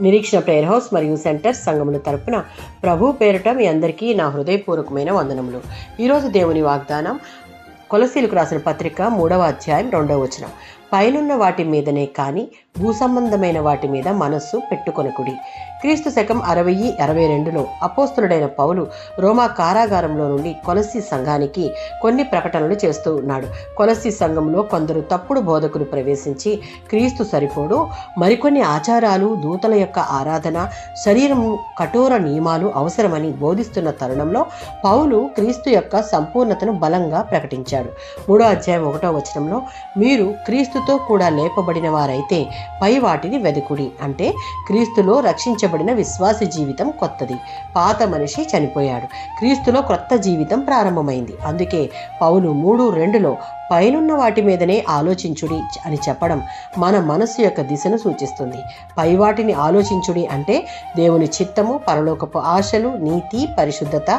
నిరీక్షణ prayer house మరియు centre సంఘముల తరపున ప్రభు పేరిట మీ అందరికీ నా హృదయపూర్వకమైన వందనములు. ఈరోజు దేవుని వాగ్దానం కొలసీలకు రాసిన పత్రిక 3వ అధ్యాయం 2వ వచనం. పైనున్న వాటి మీదనే కానీ భూసంబంధమైన వాటి మీద మనస్సు పెట్టుకొనకుడి. క్రీస్తు శకం 60-62లో అపోస్తులుడైన పౌలు రోమా కారాగారంలో నుండి కొలసీ సంఘానికి కొన్ని ప్రకటనలు చేస్తూ ఉన్నాడు. కొలసీ సంఘంలో కొందరు తప్పుడు బోధకులు ప్రవేశించి క్రీస్తు సరిపోడు, మరికొన్ని ఆచారాలు, దూతల యొక్క ఆరాధన, శరీరం కఠోర నియమాలు అవసరమని బోధిస్తున్న తరుణంలో పౌలు క్రీస్తు యొక్క సంపూర్ణతను బలంగా ప్రకటించాడు. 3వ అధ్యాయం 1వ వచనంలో, మీరు క్రీస్తుతో కూడా లేపబడిన వారైతే పై వాటిని వెదుకుడి. అంటే క్రీస్తులో రక్షించబడిన విశ్వాసి జీవితం కొత్తది. పాత మనిషి చనిపోయాడు, క్రీస్తులో క్రొత్త జీవితం ప్రారంభమైంది. అందుకే పౌలు 3:2లో పైనున్న వాటి మీదనే ఆలోచించుడి అని చెప్పడం మన మనస్సు యొక్క దిశను సూచిస్తుంది. పై వాటిని ఆలోచించుడి అంటే దేవుని చిత్తము, పరలోకపు ఆశలు, నీతి, పరిశుద్ధత,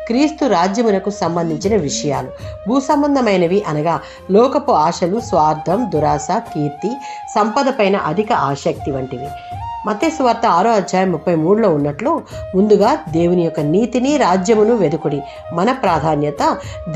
క్రీస్తు రాజ్యమునకు సంబంధించిన విషయాలు. భూ సంబంధమైనవి అనగా లోకపు ఆశలు, స్వార్థం, దురాశ, కీర్తి, సంపద పైన అధిక ఆసక్తి వంటివి. మత్తయి సువార్త 6వ అధ్యాయం 33లో ఉన్నట్లు ముందుగా దేవుని యొక్క నీతిని, రాజ్యమును వెదుకుడి. మన ప్రాధాన్యత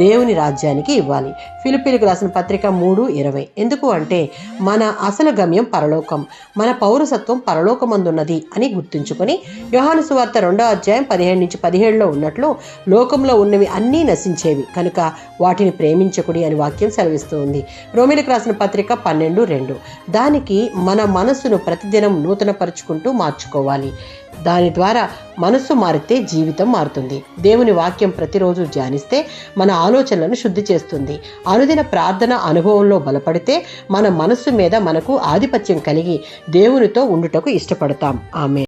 దేవుని రాజ్యానికి ఇవ్వాలి. ఫిలిప్పీలకు రాసిన పత్రిక 3:20. ఎందుకు అంటే మన అసలు గమ్యం పరలోకం, మన పౌరసత్వం పరలోకమందున్నది అని గుర్తుంచుకొని యోహాను సువార్త 2వ అధ్యాయం 15-17లో ఉన్నట్లు లోకంలో ఉన్నవి అన్నీ నశించేవి కనుక వాటిని ప్రేమించకుడి అని వాక్యం సెలవిస్తూ ఉంది. రోమీలకు రాసిన పత్రిక 12:2. దానికి మన మనస్సును ప్రతిదినం నూతనపరుచుకుంటూ మార్చుకోవాలి. దాని ద్వారా మనస్సు మారితే జీవితం మారుతుంది. దేవుని వాక్యం ప్రతిరోజు ధ్యానిస్తే మన ఆలోచనలను శుద్ధి చేస్తుంది. అనుదిన ప్రార్థన అనుభవంలో బలపడితే మన మనస్సు మీద మనకు ఆధిపత్యం కలిగి దేవునితో ఉండుటకు ఇష్టపడతాం. ఆమేన్.